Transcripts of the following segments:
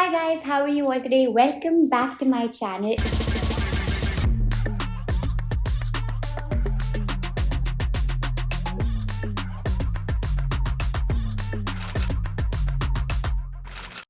Hi guys, how are you all today? Welcome back to my channel.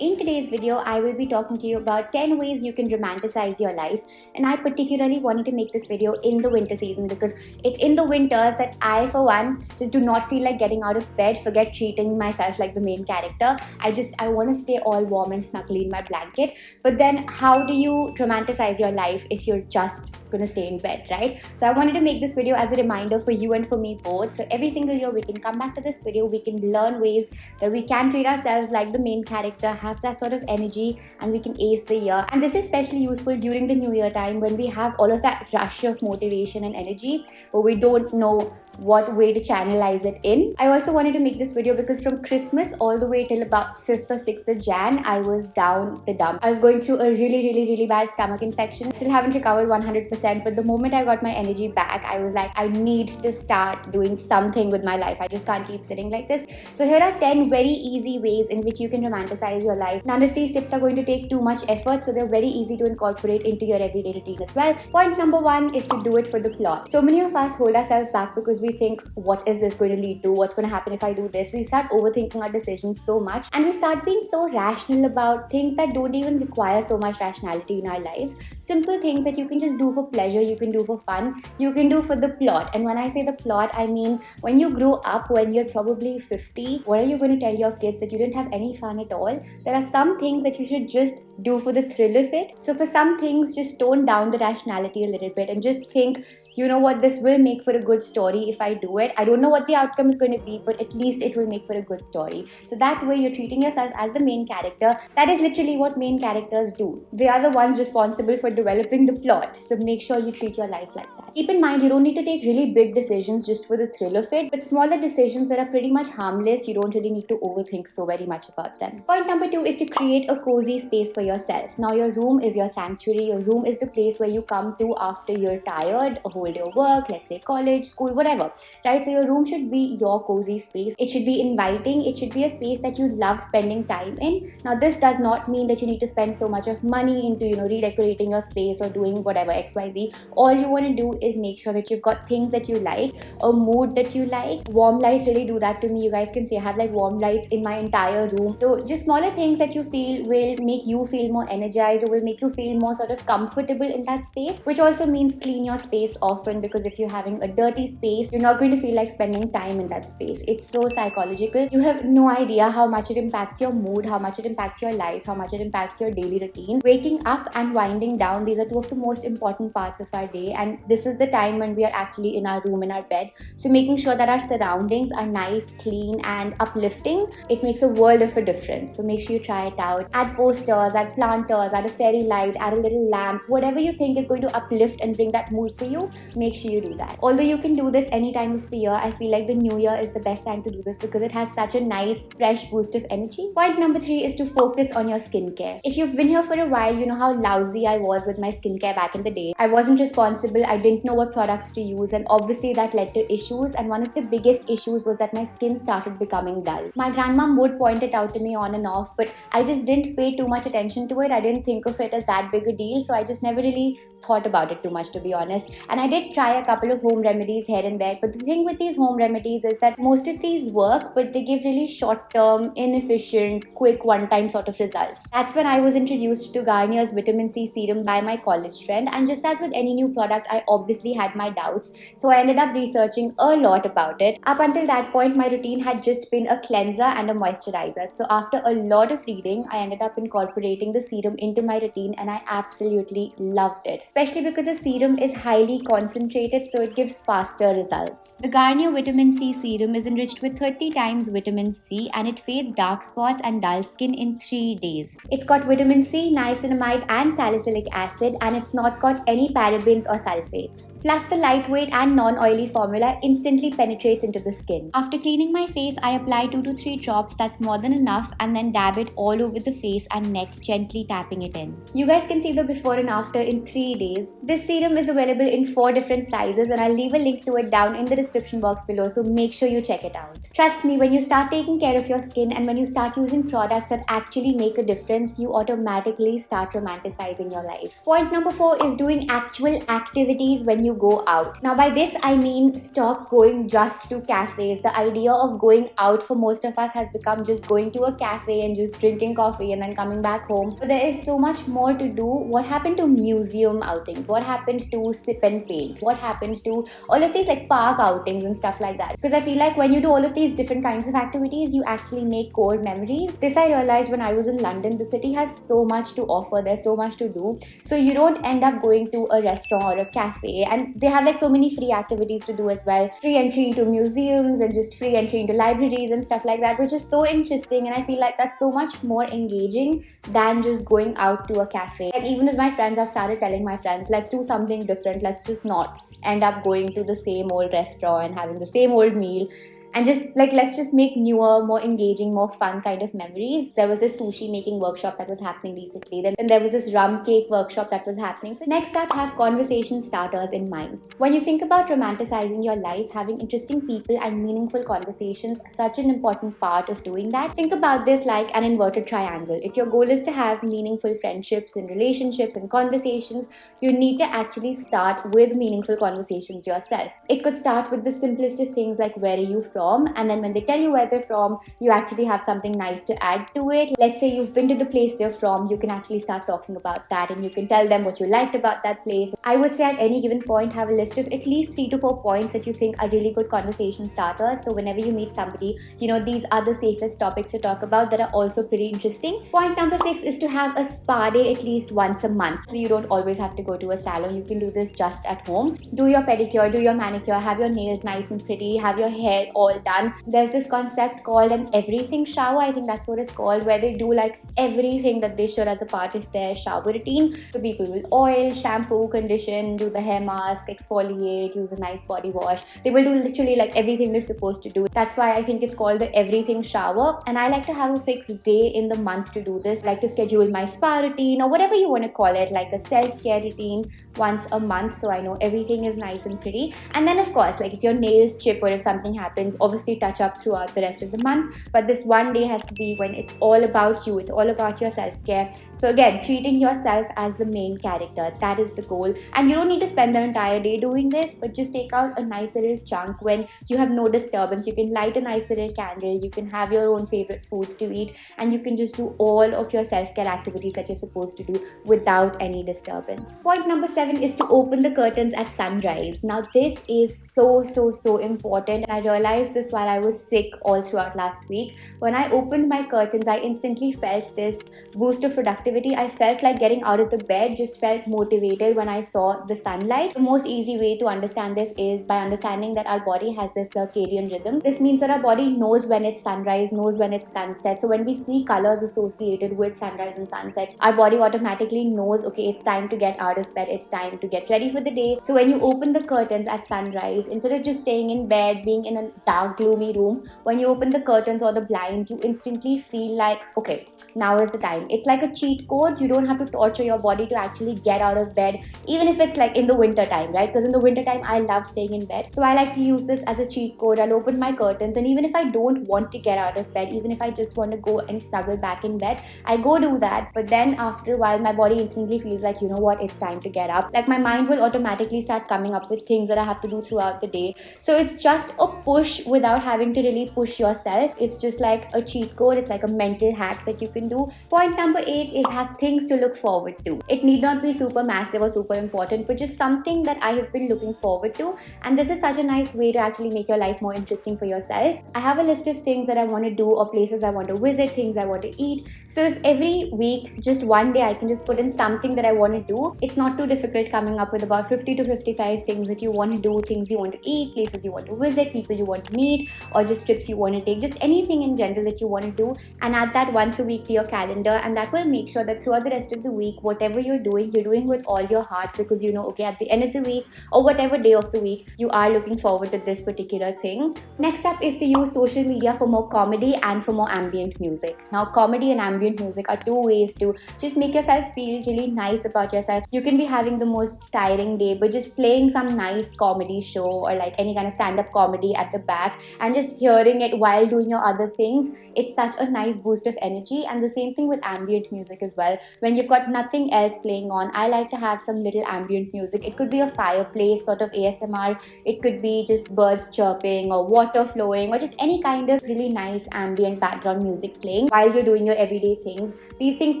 In today's video, I will be talking to you about 10 ways you can romanticize your life. And I particularly wanted to make this video in the winter season because it's in the winters that I, for one, just do not feel like getting out of bed, forget treating myself like the main character. I want to stay all warm and snuggly in my blanket. But then how do you romanticize your life if you're just gonna stay in bed, right? So I wanted to make this video as a reminder for you and for me both. So every single year we can come back to this video, we can learn ways that we can treat ourselves like the main character, have that sort of energy, and we can ace the year. And this is especially useful during the new year time when we have all of that rush of motivation and energy, but we don't know what way to channelize it in. I also wanted to make this video because from Christmas all the way till about 5th or 6th of Jan, I was down the dump. I was going through a really bad stomach infection. Still haven't recovered 100%, but the moment I got my energy back, I was like, I need to start doing something with my life. I just can't keep sitting like this. So here are 10 very easy ways in which you can romanticize your life. None of these tips are going to take too much effort, so they're very easy to incorporate into your everyday routine as well. Point number 1 is to do it for the plot. So many of us hold ourselves back because we think, what is this going to lead to? What's going to happen if I do this? We start overthinking our decisions so much, and we start being so rational about things that don't even require so much rationality in our lives. Simple things that you can just do for pleasure, you can do for fun, you can do for the plot. And when I say the plot, I mean when you grow up, when you're probably 50, what are you going to tell your kids? That you didn't have any fun at all? There are some things that you should just do for the thrill of it. So for some things, just tone down the rationality a little bit and just think, you know what, this will make for a good story if I do it. I don't know what the outcome is going to be, but at least it will make for a good story. So that way you're treating yourself as the main character. That is literally what main characters do. They are the ones responsible for developing the plot. So make sure you treat your life like that. Keep in mind, you don't need to take really big decisions just for the thrill of it, but smaller decisions that are pretty much harmless, you don't really need to overthink so very much about them. Point number 2 is to create a cozy space for yourself. Now your room is your sanctuary. Your room is the place where you come to after you're tired, a whole day of work, let's say college, school, whatever, right? So your room should be your cozy space. It should be inviting. It should be a space that you love spending time in. Now this does not mean that you need to spend so much of money into, redecorating your space or doing whatever XYZ. All you want to do is make sure that you've got things that you like, a mood that you like. Warm lights really do that to me. You guys can see I have like warm lights in my entire room. So just smaller things that you feel will make you feel more energized or will make you feel more sort of comfortable in that space, which also means clean your space often, because if you're having a dirty space, you're not going to feel like spending time in that space. It's so psychological. You have no idea how much it impacts your mood, how much it impacts your life, how much it impacts your daily routine. Waking up and winding down, these are two of the most important parts of our day, and this is the time when we are actually in our room, in our bed. So making sure that our surroundings are nice, clean and uplifting, it makes a world of a difference. So make sure you try it out. Add posters, add planters, add a fairy light, add a little lamp, whatever you think is going to uplift and bring that mood for you, make sure you do that. Although you can do this any time of the year, I feel like the new year is the best time to do this because it has such a nice fresh boost of energy. Point number 3 is to focus on your skincare. If you've been here for a while, you know how lousy I was with my skincare back in the day. I wasn't responsible, I didn't know what products to use, and obviously that led to issues, and one of the biggest issues was that my skin started becoming dull. My grandmom would point it out to me on and off, but I just didn't pay too much attention to it. I didn't think of it as that big a deal, so I just never really thought about it too much, to be honest. And I did try a couple of home remedies here and there, but the thing with these home remedies is that most of these work, but they give really short-term, inefficient, quick, one-time sort of results. That's when I was introduced to Garnier's vitamin C serum by my college friend, and just as with any new product, I obviously had my doubts, so I ended up researching a lot about it. Up until that point, my routine had just been a cleanser and a moisturizer. So after a lot of reading, I ended up incorporating the serum into my routine, and I absolutely loved it. Especially because the serum is highly concentrated, so it gives faster results. The Garnier Vitamin C Serum is enriched with 30 times vitamin C, and it fades dark spots and dull skin in 3 days. It's got vitamin C, niacinamide and salicylic acid, and it's not got any parabens or sulfates. Plus the lightweight and non-oily formula instantly penetrates into the skin. After cleaning my face, I apply 2 to 3 drops, that's more than enough, and then dab it all over the face and neck, gently tapping it in. You guys can see the before and after in 3 days. days. This serum is available in 4 different sizes, and I'll leave a link to it down in the description box below, so make sure you check it out. Trust me, when you start taking care of your skin and when you start using products that actually make a difference, you automatically start romanticizing your life. Point number 4 is doing actual activities when you go out. Now by this I mean stop going just to cafes. The idea of going out for most of us has become just going to a cafe and just drinking coffee and then coming back home. But there is so much more to do. What happened to museum outings? What happened to sip and paint? What happened to all of these like park outings and stuff like that? Because I feel like when you do all of these different kinds of activities, you actually make core memories. This I realized when I was in London. The city has so much to offer. There's so much to do. So you don't end up going to a restaurant or a cafe, and they have like so many free activities to do as well. Free entry into museums and just free entry into libraries and stuff like that, which is so interesting, and I feel like that's so much more engaging than just going out to a cafe. And even with my friends, I've started telling my friends, let's do something different. Let's just not end up going to the same old restaurant and having the same old meal. And just like, let's just make newer, more engaging, more fun kind of memories. There was this sushi making workshop that was happening recently. Then there was this rum cake workshop that was happening. So next up, have conversation starters in mind. When you think about romanticizing your life, having interesting people and meaningful conversations is such an important part of doing that. Think about this like an inverted triangle. If your goal is to have meaningful friendships and relationships and conversations, you need to actually start with meaningful conversations yourself. It could start with the simplest of things like, where are you from? And then when they tell you where they're from, you actually have something nice to add to it. Let's say you've been to the place they're from, you can actually start talking about that and you can tell them what you liked about that place. I would say at any given point, have a list of at least 3 to 4 points that you think are really good conversation starters. So whenever you meet somebody, you know, these are the safest topics to talk about that are also pretty interesting. Point number 6 is to have a spa day at least once a month. So you don't always have to go to a salon. You can do this just at home. Do your pedicure, do your manicure, have your nails nice and pretty, have your hair all done. There's this concept called an everything shower. I think that's what it's called, where they do like everything that they should as a part of their shower routine. So people will oil, shampoo, condition, do the hair mask, exfoliate, use a nice body wash. They will do literally like everything they're supposed to do. That's why I think it's called the everything shower. And I like to have a fixed day in the month to do this. I like to schedule my spa routine or whatever you want to call it, like a self-care routine once a month, so I know everything is nice and pretty. And then of course, like if your nails chip or if something happens, obviously touch up throughout the rest of the month, but this one day has to be when it's all about you, it's all about your self-care. So again, treating yourself as the main character, that is the goal. And you don't need to spend the entire day doing this, but just take out a nice little chunk when you have no disturbance. You can light a nice little candle, you can have your own favorite foods to eat, and you can just do all of your self-care activities that you're supposed to do without any disturbance. Point number 7 is to open the curtains at sunrise. Now this is so important, and I realized this while I was sick all throughout last week. When I opened my curtains, I instantly felt this boost of productivity. I felt like getting out of the bed, just felt motivated when I saw the sunlight. The most easy way to understand this is by understanding that our body has this circadian rhythm. This means that our body knows when it's sunrise, knows when it's sunset. So when we see colors associated with sunrise and sunset, our body automatically knows, okay, it's time to get out of bed, it's time to get ready for the day. So when you open the curtains at sunrise, instead of just staying in bed, being in a dark, gloomy room, when you open the curtains or the blinds, you instantly feel like, okay, now is the time. It's like a cheat code. You don't have to torture your body to actually get out of bed, even if it's like in the winter time, right? Because in the winter time, I love staying in bed. So I like to use this as a cheat code. I'll open my curtains, and even if I don't want to get out of bed, even if I just want to go and snuggle back in bed, I go do that. But then after a while, my body instantly feels like, you know what, it's time to get up. Like my mind will automatically start coming up with things that I have to do throughout the day. So it's just a push without having to really push yourself. It's just like a cheat code. It's like a mental hack that you can do. Point number 8 is have things to look forward to. It need not be super massive or super important, but just something that I have been looking forward to. And this is such a nice way to actually make your life more interesting for yourself. I have a list of things that I want to do or places I want to visit, things I want to eat. So if every week, just one day, I can just put in something that I want to do, it's not too difficult coming up with about 50 to 55 things that you want to do, things you want want to eat, places you want to visit, people you want to meet, or just trips you want to take, just anything in general that you want to do, and add that once a week to your calendar. And that will make sure that throughout the rest of the week, whatever you're doing with all your heart, because you know, okay, at the end of the week or whatever day of the week, you are looking forward to this particular thing. Next up is to use social media for more comedy and for more ambient music. Now, comedy and ambient music are two ways to just make yourself feel really nice about yourself. You can be having the most tiring day, but just playing some nice comedy show or like any kind of stand-up comedy at the back and just hearing it while doing your other things, it's such a nice boost of energy. And the same thing with ambient music as well. When you've got nothing else playing on, I like to have some little ambient music. It could be a fireplace sort of ASMR, it could be just birds chirping or water flowing or just any kind of really nice ambient background music playing while you're doing your everyday things. These things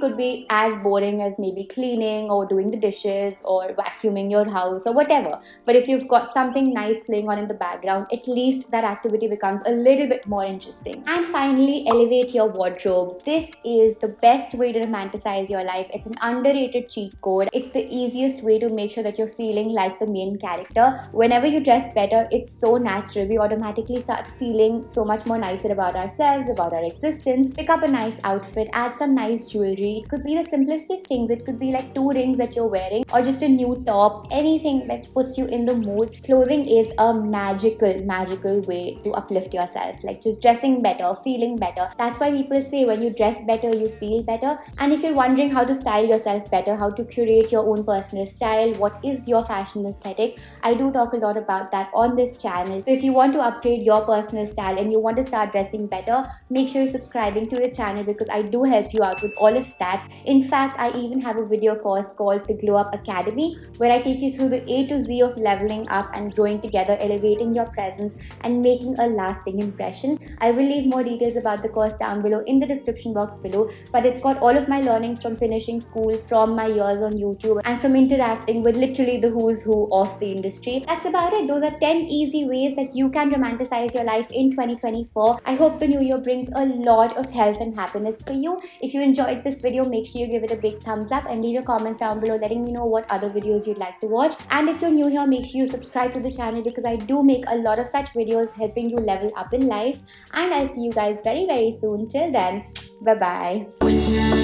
could be as boring as maybe cleaning or doing the dishes or vacuuming your house or whatever. But if you've got something nice playing on in the background, at least that activity becomes a little bit more interesting. And finally, elevate your wardrobe. This is the best way to romanticize your life. It's an underrated cheat code. It's the easiest way to make sure that you're feeling like the main character. Whenever you dress better, it's so natural. We automatically start feeling so much more nicer about ourselves, about our existence. Pick up a nice outfit, add some nice jewelry. It could be the simplest of things. It could be like 2 rings that you're wearing or just a new top, anything that puts you in the mood. Clothing is a magical way to uplift yourself. Like just dressing better, feeling better. That's why people say when you dress better, you feel better. And if you're wondering how to style yourself better, how to curate your own personal style, what is your fashion aesthetic, I do talk a lot about that on this channel. So if you want to upgrade your personal style and you want to start dressing better, make sure you're subscribing to the channel because I do help you out with all of that. In fact, I even have a video course called the Glow Up Academy where I take you through the A to Z of leveling up and growing together, elevating your presence and making a lasting impression. I will leave more details about the course down below in the description box below, but it's got all of my learnings from finishing school, from my years on YouTube, and from interacting with literally the who's who of the industry. That's about it. Those are 10 easy ways that you can romanticize your life in 2024. I hope the new year brings a lot of health and happiness for you. If you enjoyed this video, make sure you give it a big thumbs up and leave your comments down below letting me know what other videos you'd like to watch. And if you're new here, make sure you subscribe to the channel because I do make a lot of such videos helping you level up in life. And I'll see you guys very soon. Till then, bye bye.